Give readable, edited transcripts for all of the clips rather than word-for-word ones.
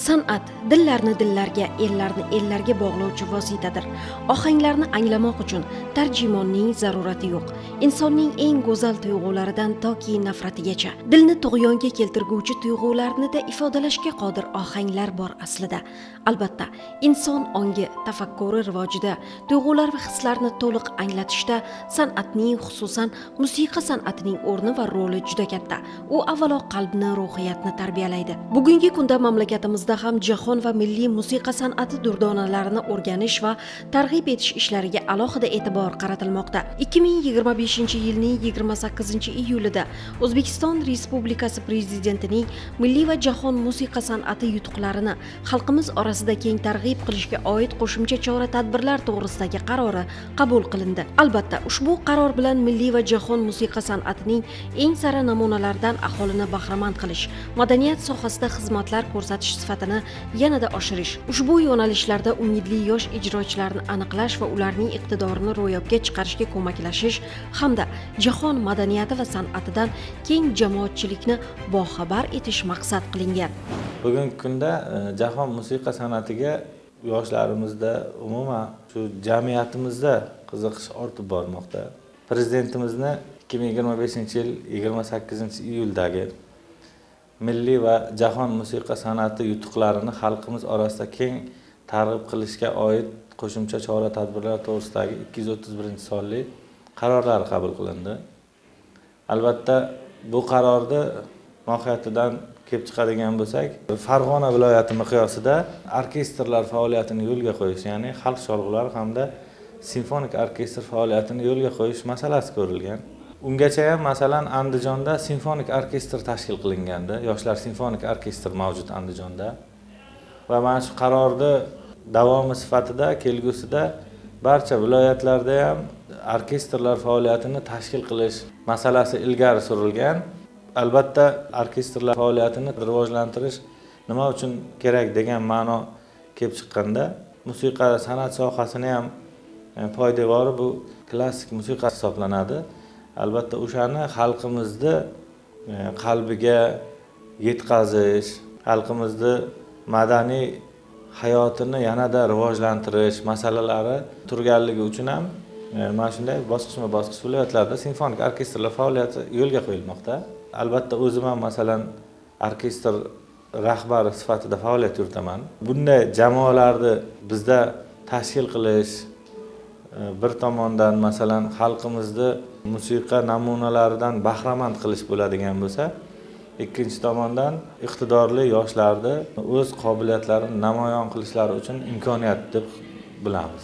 San'at dillarni dillarga, ellarni ellarga bog'lovchi vositadir. Ohanglarni anglamoq uchun tarjimonning zarurati yo'q. Insonning eng go'zal tuyg'ularidan toki nafratigacha dilni tug'yonga keltirguvchi tuyg'ularni-da ifodalashga qodir ohanglar bor aslida. Albatta, inson ongi, tafakkuri rivojida tuyg'ular va hislarni to'liq anglatishda san'atning, xususan musiqa san'atining o'rni va roli juda katta. U avvalo qalbni, ruhiyatni tarbiyalaydi. Bugungi kunda mamlakatimizda ham jahon va milliy musiqa san'ati durdonalarini o'rganish va targ'ib etish ishlariga alohida e'tibor qaratilmoqda. 2025-yilning 28-iyulida O'zbekiston Respublikasi Prezidentining milliy va jahon musiqa san'ati yutuqlarini xalqimiz orasida keng targ'ib qilishga oid qo'shimcha chora-tadbirlar to'g'risidagi qarori qabul qilindi. Albatta, ushbu qaror bilan milliy va jahon musiqa san'atining eng sara namunalaridan aholini bahramand qilish, madaniyat sohasida xizmatlar ko'rsatish sifatini yanada oshirish, ushbu yo'nalishlarda umidli yosh ijrochilarni aniqlash va ularning iqtidorini ro'yobga chiqarishga ko'maklashish hamda jahon madaniyati va san'atidan keng jamoatchilikni boxabar etish maqsad qilingan. Bugungi kunda jahon musiqa san'atiga yoshlarimizda, umuman shu jamiyatimizda qiziqish ortib bormoqda. Prezidentimizni 2025-yil 28-iyuldagi milliy va jahon musiqa san'ati yutuqlarini xalqimiz orasida keng targ'ib qilishga oid qo'shimcha chora-tadbirlar to'g'risidagi 231-sonli qarorlar qabul qilindi. Albatta, bu qarorni mohiyatidan kelib chiqadigan bo'lsak, Farg'ona viloyati miqyosida orkestrlar faoliyatini yo'lga qo'yish, ya'ni xalq cholg'ulari hamda simfonik orkestr faoliyatini yo'lga qo'yish masalasi ko'rilgan. Ungacha ham masalan Andijonda simfonik orkestr tashkil qilingandi. Yoshlar simfonik orkestr mavjud Andijonda. Va mana shu qarorni davomi sifatida kelgusida barcha viloyatlarda ham orkestrlar faoliyatini tashkil qilish masalasi ilgari surilgan. Albatta, orkestrlar faoliyatini rivojlantirish nima uchun kerak degan ma'no kelib chiqqanda, musiqa san'at sohasini ham poydevori bu klassik musiqa hisoblanadi. Albatta, o'shani xalqimizni qalbiga yetkazish, xalqimizni madaniy hayotini yanada rivojlantirish masalalari turganligi uchun ham mana shunday bosqichma-bosqich viloyatlarda simfonik orkestrlar faoliyati yo'lga qo'yilmoqda. Albatta, o'zim ham masalan orkestr rahbari sifatida faoliyat yuritaman. Bunday jamoalarni bizda tashkil qilish bir tomondan masalan xalqimizni musiqa namunalaridan bahramand qilish bo'ladigan bo'lsa, ikkinchi tomondan iqtidorli yoshlarni o'z qobiliyatlarini namoyon qilishlari uchun imkoniyat deb bilamiz.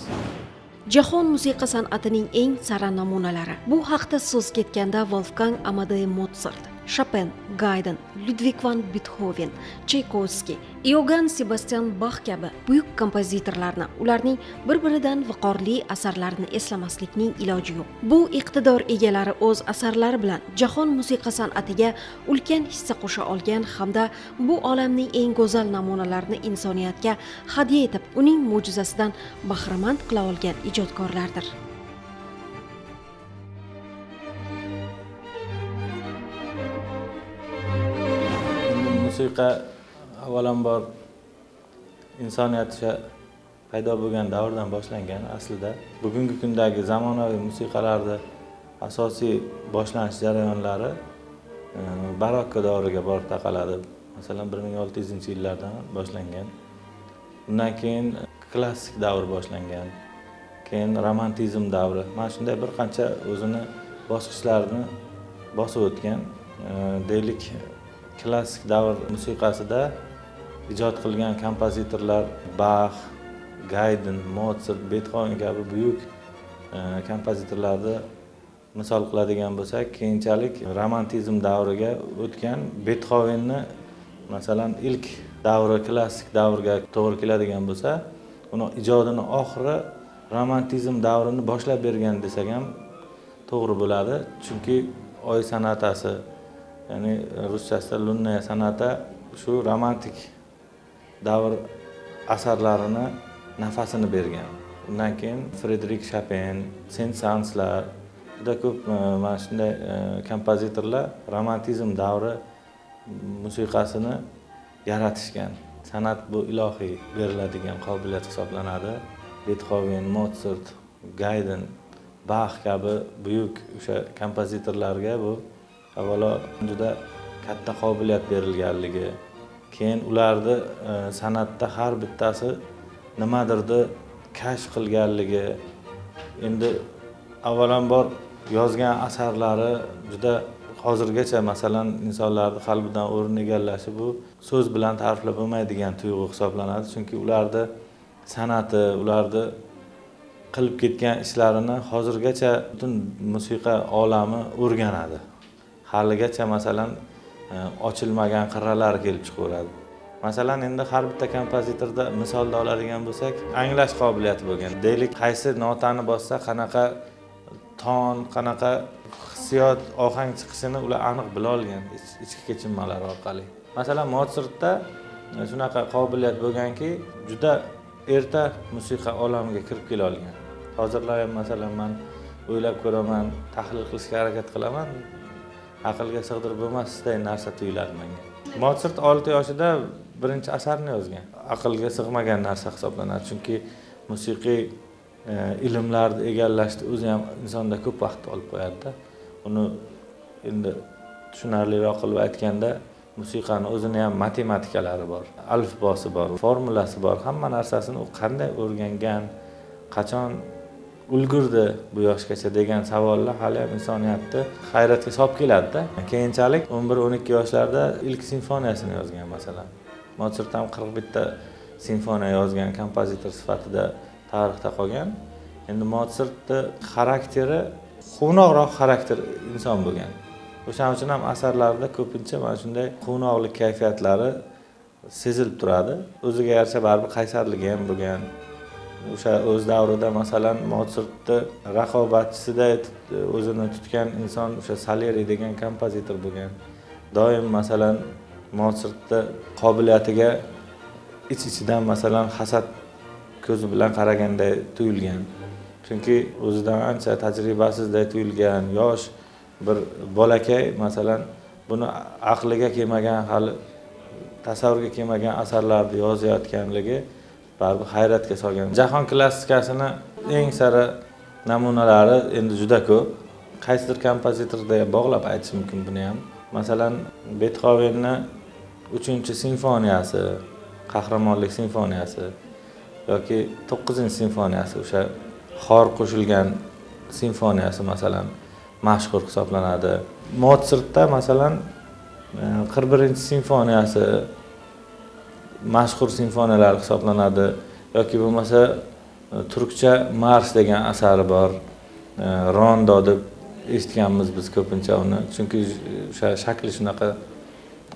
Jahon musiqa san'atining eng sara namunalari. Bu haqda so'z ketganda Wolfgang Amadeus Mozart, Chopin, Haydn, Ludwig van Beethoven, Tchaikovsky, Johann Sebastian Bach kabi buyuk kompozitorlarni, ularning bir-biridan viqorli asarlarini eslamaslikning iloji yo'q. Bu iqtidor egalari o'z asarlari bilan jahon musiqa san'atiga ulkan hissa qo'sha olgan hamda bu olamning eng go'zal namunalarini insoniyatga hadya etib, uning mo'jizasidan bahramand qila olgan ijodkorlardir. Musiqa avvalambor insoniyatcha paydo bo'lgan davrdan boshlangan aslida. Bugungi kundagi zamonaviy musiqalarda asosiy boshlanish jarayonlari barokko davriga borib taqaladi. Masalan 1600-yillardan boshlangan. Undan keyin klassik davr boshlangan. Keyin romantizm davri. Mana shunday bir qancha o'zini bosqichlarini bosib o'tgan. Deylik, klassik davr musiqasida ijod qilgan kompozitorlar Bach, Haydn, Mozart, Beethoven kabi buyuk kompozitorlarni misol qiladigan bo'lsak, keyinchalik romantizm davriga o'tgan Beethovenni masalan ilk davri klassik davrga to'g'ri keladigan bo'lsa, uni ijodining oxiri romantizm davrini boshlab bergan desak ham to'g'ri bo'ladi. Chunki oy san'atasi, ya'ni ruschasida lunная san'ata shu romantik davr asarlarini nafasini bergan. Undan keyin Frederik Chopin, Saint-Saënslar, juda ko'p mana shunday kompozitorlar romantizm davri musiqasini yaratishgan. San'at bu ilohiy beriladigan qobiliyat hisoblanadi. Beethoven, Mozart, Haydn, Bach kabi buyuk o'sha kompozitorlarga bu avvalo juda katta qobiliyat berilganligi, keyin ularni san'atda har bittasi nimadirni kashf qilganligi, endi avvalambor yozgan asarlari juda hozirgacha masalan insonlarning qalbidan o'rin egallashi bu so'z bilan ta'riflab bo'lmaydigan tuyg'u hisoblanadi. Chunki ularni san'ati, ularni qilib ketgan ishlarini hozirgacha butun musiqa olami o'rganadi. Haligacha masalan ochilmagan qirralari kelib chiqaveradi. Masalan, endi har bitta kompozitorda misolda oladigan bo'lsak, anglash qobiliyati bo'lgan. Deylik, qaysi notani bossa qanaqa ton, qanaqa hissiyot, ohang chiqishini ular aniq bila olgan ichki kechinmalar orqali. Masalan, Mozartda shunaqa qobiliyat bo'lganki, juda erta musiqa olamiga kirib kela olgan. Hozirlar ham masalan men o'ylab ko'raman, tahlil qilishga harakat qilaman. Aqlga sig'dirib bo'lmasday narsa tuyuladi menga. Mozart 6 yoshida birinchi asarini yozgan. Aqlga sig'magan narsa hisoblanadi, chunki musiqiy ilmlarni egallashda o'zi ham insonda ko'p vaqt olib qo'yadi-da. Uni endi tushunarliroq qilib aytganda, musiqani o'zini ham matematikalari bor, alifbosi bor, formulasi bor. Hamma narsasini u qanday o'rgangan, qachon ulgurdi bu yoshgacha degan savollar hali ham insoniyatni hayratga solib keladi-da. Keyinchalik 11-12 yoshlarda ilk simfoniyasini yozgan masalan. Mozart ham 41 ta simfoniya yozgan kompozitor sifatida tarixda qolgan. Endi Mozartning xarakteri quvnoqroq xarakter inson bo'lgan. O'shaning uchun ham asarlarida ko'pincha mana shunday quvnoqlik kayfiyatlari sezilib turadi. O'ziga yarasha baribir qaysarligi ham bo'lgan. O'sha o'z davrida masalan Mozartning raqobatchisida o'zini tutgan inson o'sha Salieri degan kompozitor bo'lgan. Doim masalan Mozartning qobiliyatiga ich-ichidan masalan hasad ko'zi bilan qaraganday tuyulgan. Chunki o'zidan ancha tajribasizday tuyulgan yosh bir bolakay masalan buni aqliga kelmagan, hali tasavvurga kelmagan asarlarni yozayotganligi baribir hayratga solgan. Jahon klassikasini eng sara namunalari endi juda ko'p. Qaysidir kompozitorda bog'lab aytish mumkin buni ham. Masalan, Beethovenning 3-simfoniyasi, Qahramonlik simfoniyasi yoki 9-simfoniyasi, o'sha xor qo'shilgan simfoniyasi masalan mashhur hisoblanadi. Mozartda masalan 41-simfoniyasi mashhur simfoniyalar hisoblanadi yoki bo'lmasa turkcha Mars degan asari bor. Rondo deb eshitganmiz biz ko'pincha uni, chunki o'sha shakli shunaqa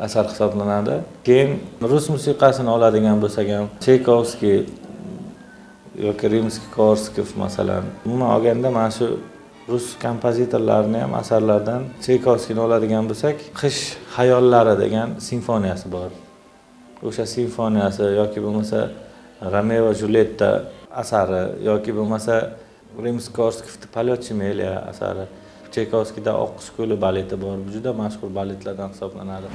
asar hisoblanadi. Keyin rus musiqasini oladigan bo'lsak ham Chaykovskiy yoki Rimskiy-Korsakof masalan. Umuman olganda mana shu rus kompozitorlarining ham asarlaridan Chaykovskiyni oladigan bo'lsak, Qish hayollari degan simfoniyasi bor. O'sha simfoniyasi yoki bo'lmasa Romeo va Julietta asari yoki bo'lmasa Rimskiy-Korsakovning Polyot Chimeliya asari, Chaykovskiyda Oqqush ko'li baleti bor. Bu juda mashhur baletlardan hisoblanadi.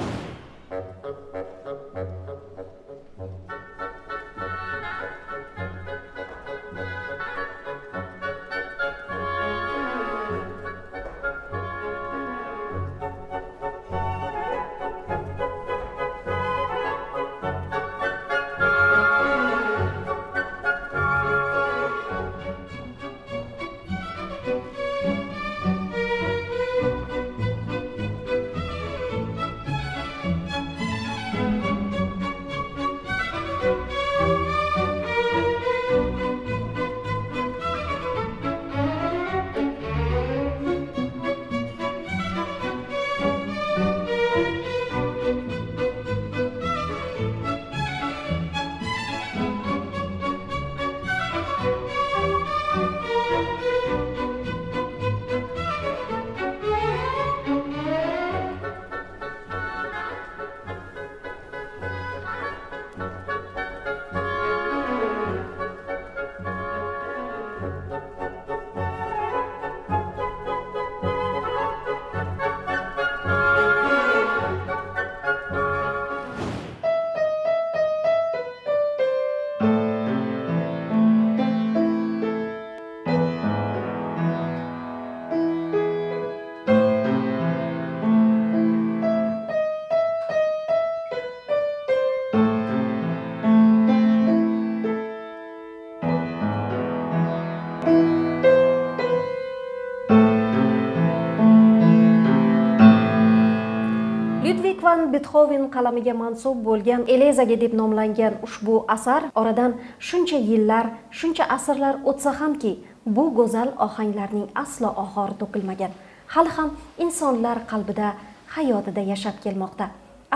Lyudvig van Beethoven qalamiga mansub bo'lgan Elezaga deb nomlangan ushbu asar oradan shuncha yillar, shuncha asrlar o'tsa hamki, bu go'zal ohanglarning aslo ohori to'kilmagan. Hali ham insonlar qalbida, hayotida yashab kelmoqda.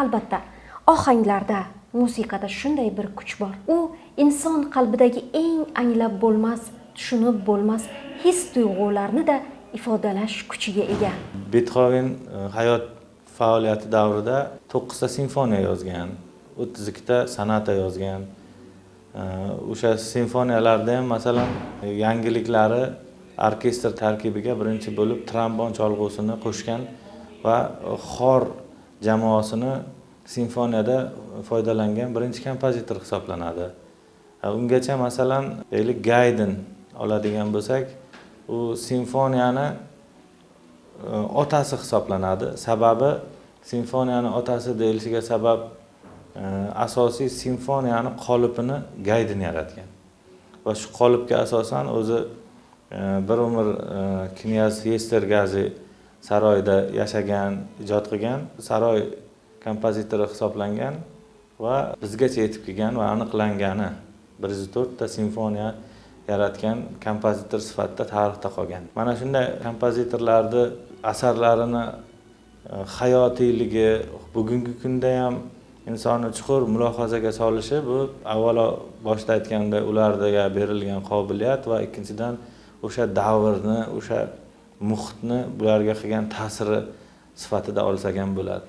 Albatta, ohanglarda, musiqada shunday bir kuch bor. U inson qalbidagi eng anglab bo'lmas, tushunib bo'lmas his-tuyg'ularni da ifodalash kuchiga ega. Beethoven hayot faoliyati davrida 9 ta simfoniya yozgan, 32 ta sonata yozgan. O'sha simfoniyalarda ham masalan yangiliklari orkestr tarkibiga birinchi bo'lib trombon cholg'usini qo'shgan va xor jamoasini simfoniyada foydalangan birinchi kompozitor hisoblanadi. Ungacha masalan Gaydin oladigan bo'lsak, u simfoniyani otasi hisoblanadi. Sababi simfoniyani otasi deyilishiga sabab asosiy simfoniyani qolipini Gaydin yaratgan. Va shu qolipga asosan o'zi bir umr knyaz Yestergazi saroyida yashagan, ijod qilgan, saroy kompozitori hisoblangan va bizgacha yetib kelgan va aniqlangani 104 ta simfoniya yaratgan kompozitor sifatida tarixda qolgan. Mana shunday kompozitorlarning asarlarini hayotiyligi bugungi kunda ham insonni chuqur mulohazaga solishi, bu avvalo boshda aytganday ularga berilgan qobiliyat va ikkinchidan o'sha davrni, o'sha muhitni bularga qilgan ta'siri sifatida olsak ham bo'ladi.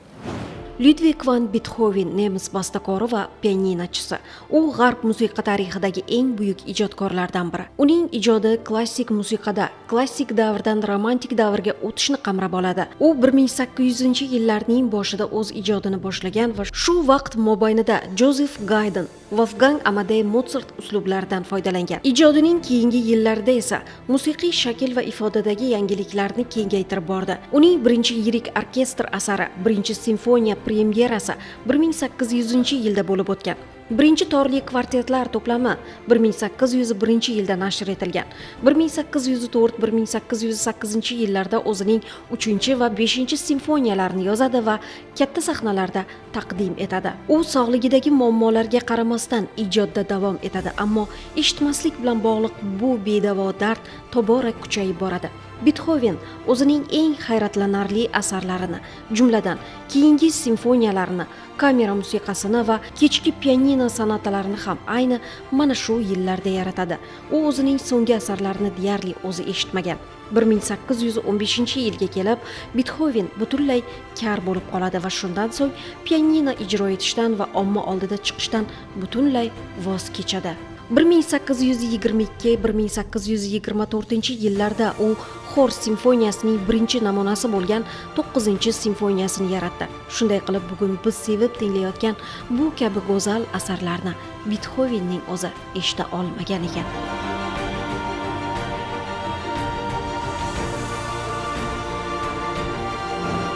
Lyudvig van Beethoven nemis bastakori va pianinochisi. U g'arb musiqa tarixidagi eng buyuk ijodkorlardan biri. Uning ijodi klassik musiqada, klassik davrdan romantik davrga o'tishni qamrab oladi. U 1800-yillarning boshida o'z ijodini boshlagan va shu vaqt mobaynida Joseph Haydn, Wolfgang Amadeus Mozart uslublaridan foydalangan. Ijodining keyingi yillarida esa musiqiy shakl va ifodadagi yangiliklarni kengaytirib bordi. Uning birinchi yirik orkestr asari, birinchi simfoniya premyerasi 1800-yilda bo'lib o'tgan. Birinchi torli kvartetlar to'plami 1801-yilda nashr etilgan. 1804-1808-yillarda o'zining 3 va 5-simfoniyalarini yozadi va katta sahnalarda taqdim etadi. U sog'ligidagi muammolarga qaramasdan ijodda davom etadi, ammo eshitmaslik bilan bog'liq bu bedavo dard tobora kuchayib boradi. Beethoven o'zining eng hayratlanarli asarlarini, jumladan keyingi simfoniyalarini, kamera musiqasini va kechki pianino sonatalarini ham ayni mana shu yillarda yaratadi. U o'zining so'nggi asarlarini deyarli o'zi eshitmagan. 1815-yilga kelib Beethoven butunlay kar bo'lib qoladi va shundan so'ng pianino ijro etishdan va omma oldida chiqishdan butunlay voz kechadi. 1822-1824 yillarda u xor simfoniyasining birinchi namunasi bo'lgan 9-simfoniyasini yaratdi. Shunday qilib bugun biz sevib tinglayotgan bu kabi go'zal asarlarni Beethovenning o'zi eshita olmagan ekan.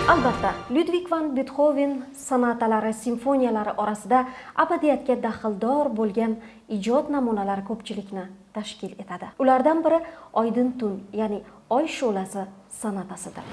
Albatta, Lyudvig van Beethoven sonatalari, simfoniyalari orasida abadiyatga daxldor bo'lgan ijod namunalari ko'pchilikni tashkil etadi. Ulardan biri Oydin tun, ya'ni Oy shu'lasi sonatasidir.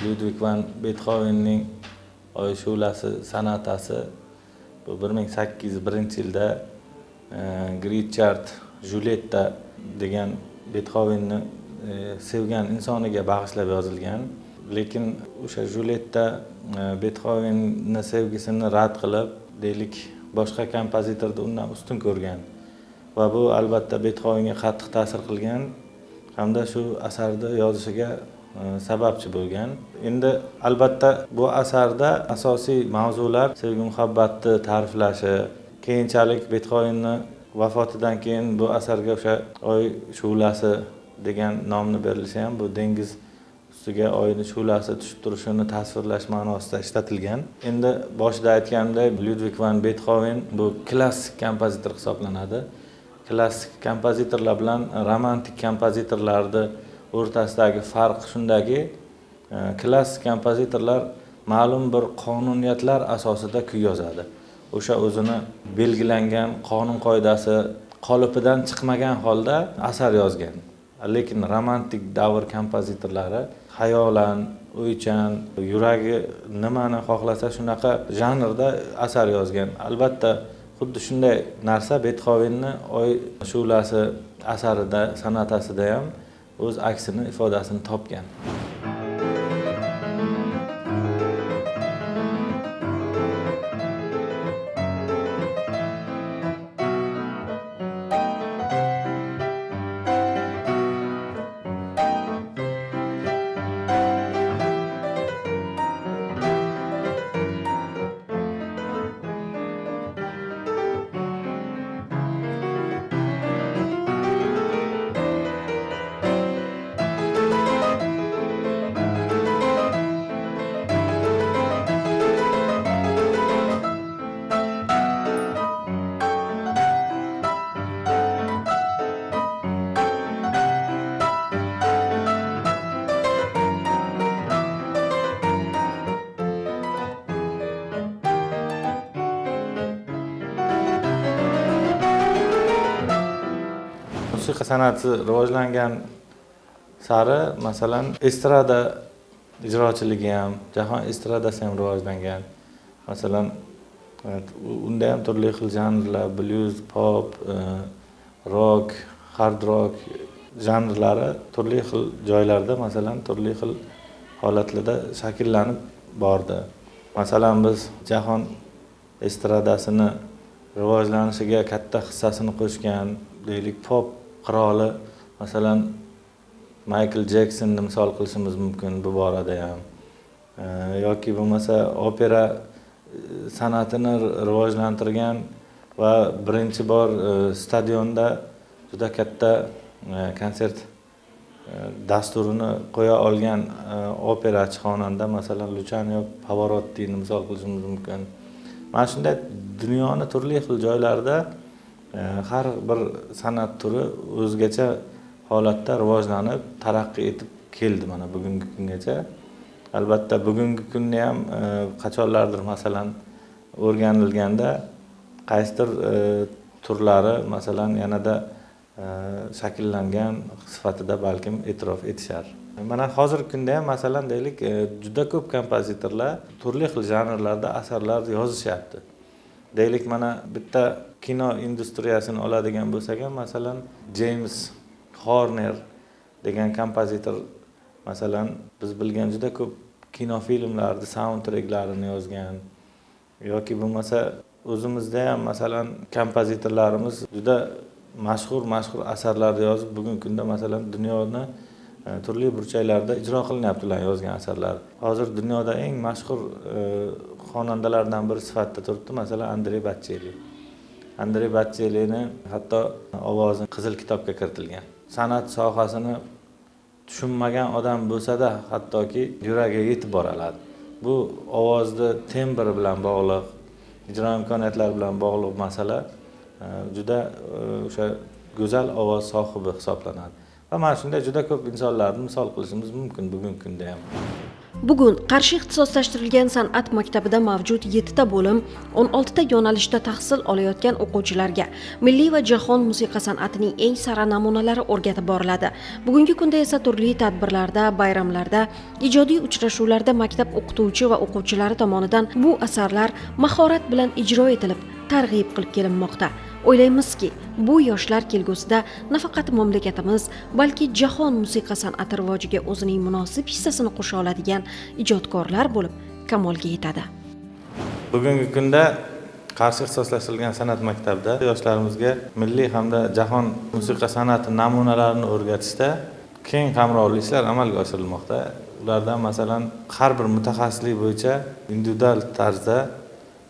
Lyudvik van Bethovenning Oy shu'lasi sonatasi bu 1801-yilda Richard Juletta degan Bethovenni sevgan insoniga bag'ishlab yozilgan. Lekin o'sha Juletta Bethovenni sevgisini rad qilib, deylik, boshqa kompozitorni undan ustun ko'rgan va bu albatta Bethovenga qattiq ta'sir qilgan hamda shu asarni yozishiga sababchi bo'lgan. Endi albatta bu asarda asosiy mavzular sevgi muhabbatni ta'riflashi, keyinchalik Bethovenni vafotidan keyin bu asarga o'sha Oy shu'lasi degan nomni berilishi ham bu dengiz ustiga oyning shu'lasi tushib turishini tasvirlash ma'nosida ishlatilgan. Endi boshida aytganimdek, Lyudvik van Bethoven bu klassik kompozitor hisoblanadi. Klassik kompozitorlar bilan romantik kompozitorlarning o'rtasidagi farq shundaki, klassik kompozitorlar ma'lum bir qonuniyatlar asosida kuy yozadi. O'sha o'zini belgilangan qonun qoidasi qolipidan chiqmagan holda asar yozgan. Lekin romantik davr kompozitorlari xayolan, o'ychan, yuragi nimani xohlasa shunaqa janrda asar yozgan. Albatta, xuddi shunday narsa Bethovenni Oy shu'lasi asarida, sonatasida ham o'z aksini, ifodasini topgan. Musiqa san'ati rivojlangan sari, masalan, estrada ijrochiligi ham, jahon estradasi ham rivojlangan. Masalan, unda ham turli xil janrlar, blues, pop, rock, hard rock janrlari turli xil joylarda, masalan, turli xil holatlarda shakllanib bordi. Masalan, biz jahon estradasini rivojlanishiga katta hissasini qo'shgan, deylik, pop qiroli, masalan, Michael Jacksonni misol qilishimiz mumkin bu borada ham. Yoki bo'lmasa opera san'atini rivojlantirgan va birinchi bor stadionda juda katta konsert dasturini qo'ya olgan operachi xonanda, masalan, Luciano Pavarottini misol qilishimiz mumkin. Mana shunday dunyoning turli xil joylarida har bir san'at turi o'zgacha holatda rivojlanib, taraqqiy etib keldi mana bugungi kungacha. Albatta, bugungi kunni ham qachonlardir, masalan, o'rganilganda qaysidir turlari, masalan, yanada shakllangan sifatida balkim e'tirof etishar. Mana hozirgi kunda ham, masalan, deylik, juda ko'p kompozitorlar turli xil janrlarda asarlar yozishyapti. Deylik, mana bitta kino industriyasini oladigan bo'lsak ham, masalan, James Horner degan kompozitor, masalan, biz bilgan juda ko'p kinofilmlarning soundtracklarini yozgan. Yoki bo'lmasa, o'zimizda ham, masalan, kompozitorlarimiz juda mashhur asarlar yozib, bugungi kunda, masalan, dunyoni turli burchaklarida ijro qilinyapti ular yozgan asarlar. Hozir dunyoda eng mashhur xonandalardan biri sifatida turibdi, masalan, Andrey Bocelli. Andrey Bocellini hatto ovozi Qizil kitobga kiritilgan. San'at sohasini tushunmagan odam bo'lsa-da, hattoki yuragiga yetib boradi. Bu ovozni tembri bilan bog'liq, ijro imkoniyatlari bilan bog'liq masala, juda o'sha go'zal ovoz sohibi hisoblanadi. Va mana shunday juda ko'p insonlarni misol qilishimiz mumkin bugungi kunda ham. Bugun Qarshi ixtisoslashtirilgan san'at maktabida mavjud 7 ta bo'lim, 16 ta yo'nalishda tahsil olayotgan o'quvchilarga milliy va jahon musiqa san'atining eng sara namunalari o'rgatib boriladi. Bugungi kunda esa turli tadbirlarda, bayramlarda, ijodiy uchrashuvlarda maktab o'qituvchi va o'quvchilari tomonidan bu asarlar mahorat bilan ijro etilib, targ'ib qilib kelinmoqda. O'ylaymizki, bu yoshlar kelgusida nafaqat mamlakatimiz, balki jahon musiqa san'ati rivojiga o'zining munosib hissasini qo'sha oladigan ijodkorlar bo'lib kamolga yetadi. Bugungi kunda Qarshi ixtisoslashtirilgan san'at maktabida yoshlarimizga milliy hamda jahon musiqa san'ati namunalarini o'rgatishda keng qamrovli ishlar amalga oshirilmoqda. Ulardan masalan har bir mutaxassislik bo'yicha individual tarzda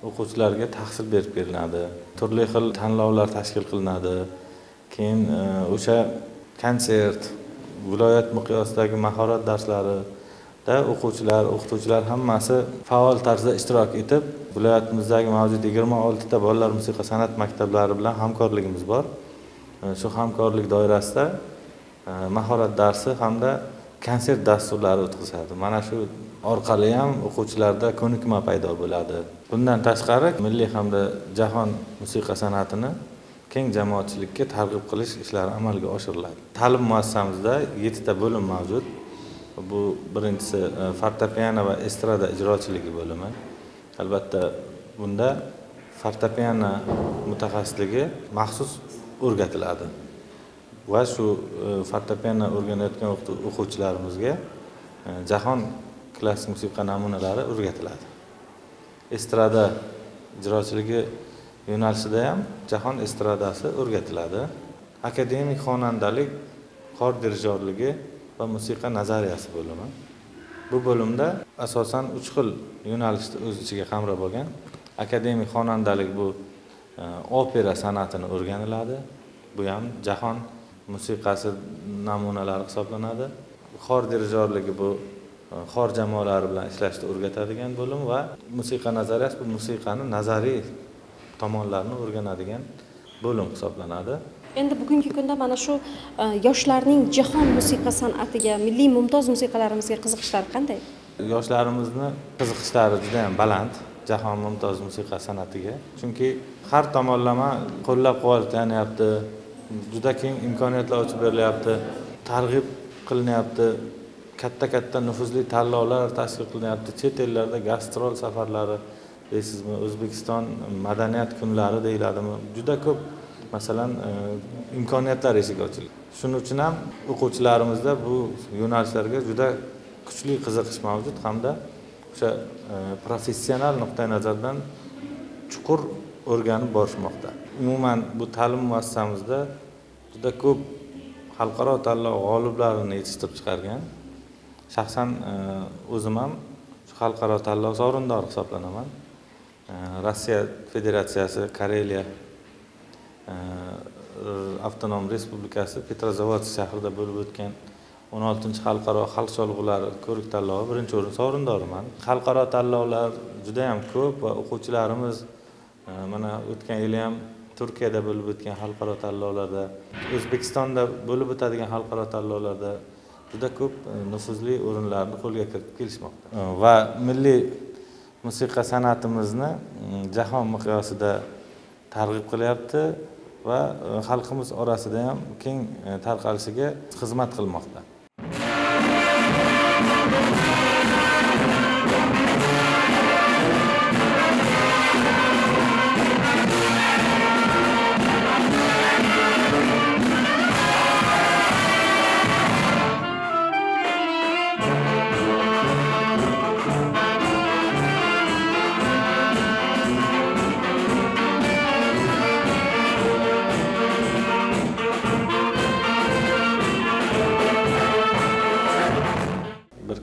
o'quvchilarga tahsil berib beriladi. Turli xil tanlovlar tashkil qilinadi. Keyin o'sha konsert, viloyat miqyosidagi mahorat darslarida o'quvchilar hammasi faol tarzda ishtirok etib, viloyatimizdagi mavjud 26 ta bolalar musiqa san'at maktablari bilan hamkorligimiz bor. Shu hamkorlik doirasida mahorat darsi hamda konsert dasturlari o'tkaziladi. Mana shu orqali ham o'quvchilarda ko'nikma paydo bo'ladi. Bundan tashqari milliy hamda jahon musiqa san'atini keng jamoatchilikka targ'ib qilish ishlari amalga oshiriladi. Ta'lim muassasamizda 7 ta bo'lim mavjud. Bu birinchisi fortepiano va estrada ijrochiligi bo'limi. Albatta bunda fortepiano mutaxassisligi maxsus o'rgatiladi. Va shu fortepiano o'rganayotgan o'quvchilarimizga jahon klassik musiqa namunalari o'rgatiladi. Estrada ijrochiligi yo'nalishida ham jahon estradasi o'rgatiladi. Akademik xonandalik, xor dirijorligi va musiqa nazariyasi bo'limi. Bu bo'limda asosan 3 xil yo'nalishni o'z ichiga qamrab olgan. Akademik xonandalik bu opera san'atini o'rganiladi. Bu ham jahon musiqasi namunalari hisoblanadi. Xor dirijorligi bu xor jamoalari bilan ishlashni o'rgatadigan bo'lim va musiqa nazariyasi bu musiqani nazariy tomonlarini o'rganadigan bo'lim hisoblanadi. Endi bugungi kunda mana shu yoshlarning jahon musiqa san'atiga, milliy mumtoz musiqalarimizga qiziqishlari qanday? Yoshlarimizni qiziqishlari juda ham baland jahon mumtoz musiqa san'atiga. Chunki har tomonlama qo'llab-quvvatlanyapti, juda keng imkoniyatlar ochib berilyapti, targ'ib qilinyapti. Katta nufuzli tanlovlar tashkil qilinyapti. Chet ellarda gastrol safarlari deysizmi, O'zbekiston madaniyat kunlari deyiladimi? Juda ko'p masalan imkoniyatlar eshigi ochildi. Shuning uchun ham o'quvchilarimizda bu yo'nalishlarga juda kuchli qiziqish mavjud hamda o'sha professional nuqtai nazardan chuqur o'rganib borishmoqda. Umuman bu ta'lim muassasamizda juda ko'p xalqaro tanlov g'oliblarini yetishtirib chiqargan. Shaxsan o'zim ham shu xalqaro tanlov sovrindori hisoblanaman. Rossiya Federatsiyasi, Kareliya avtonom respublikasi Petrozavodsk shahrida bo'lib o'tgan 16-xalqaro xalq cholg'ulari ko'rik tanlovi birinchi o'rin sovrindoriman. Xalqaro tanlovlar juda ham ko'p va o'quvchilarimiz mana o'tgan yili ham Turkiyada bo'lib o'tgan xalqaro tanlovlarda, O'zbekistonda bo'lib o'tadigan xalqaro tanlovlarda juda ko'p nufuzli o'rinlarni qo'lga kiritib kelishmoqda. Va milliy musiqa san'atimizni jahon miqyosida targ'ib qilyapti va xalqimiz orasida ham keng tarqalishiga xizmat qilmoqda.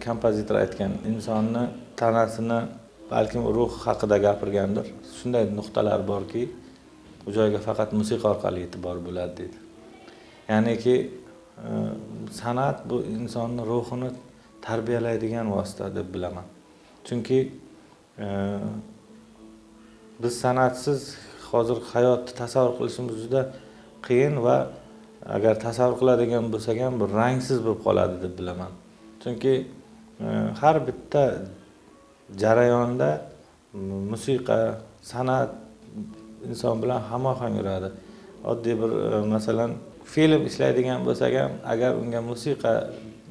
Kompozitor aytgan, insonni tanasini, balkim ruh haqida gapirgandir. Shunday nuqtalar borki, u joyga faqat musiqa orqali yetib borib bo'ladi dedi. Ya'niki san'at bu insonni ruhini tarbiyalaydigan vosita deb bilaman. Chunki biz san'atsiz hozir hayotni tasavvur qilishimiz juda qiyin va agar tasavvur qiladigan bo'lsak ham bir rangsiz bo'lib qoladi deb bilaman. Chunki har bitta jarayonda musiqa, san'at inson bilan hamohang yuradi. Oddiy bir masalan film ishlaydigan bo'lsak ham, agar unga musiqa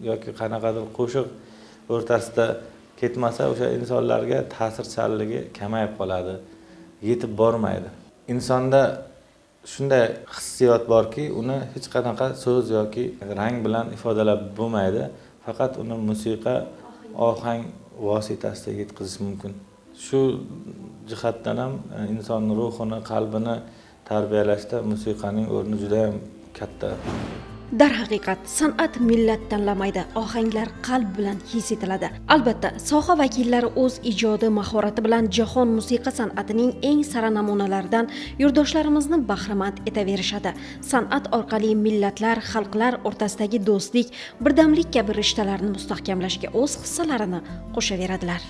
yoki qanaqadir qo'shiq o'rtasida ketmasa, o'sha insonlarga ta'sirchanligi kamayib qoladi, yetib bormaydi. Insonda shunday hissiyot borki, uni hech qanaqa so'z yoki rang bilan ifodalab bo'lmaydi, faqat uni musiqa, ohang vositasida yetkazish mumkin. Shu jihatdan ham insonning ruhini, qalbini tarbiyalashda musiqaning o'rni juda ham katta. Darhaqiqat, san'at millat tanlamaydi, ohanglar qalb bilan his etiladi. Albatta, soha vakillari o'z ijodi mahorati bilan jahon musiqa san'atining eng sara namunalaridan yurtdoshlarimizni bahramand etaverishadi. San'at orqali millatlar, xalqlar o'rtasidagi do'stlik, birdamlik kabi rishtalarni mustahkamlashga o'z hissalarini qo'shaveradilar.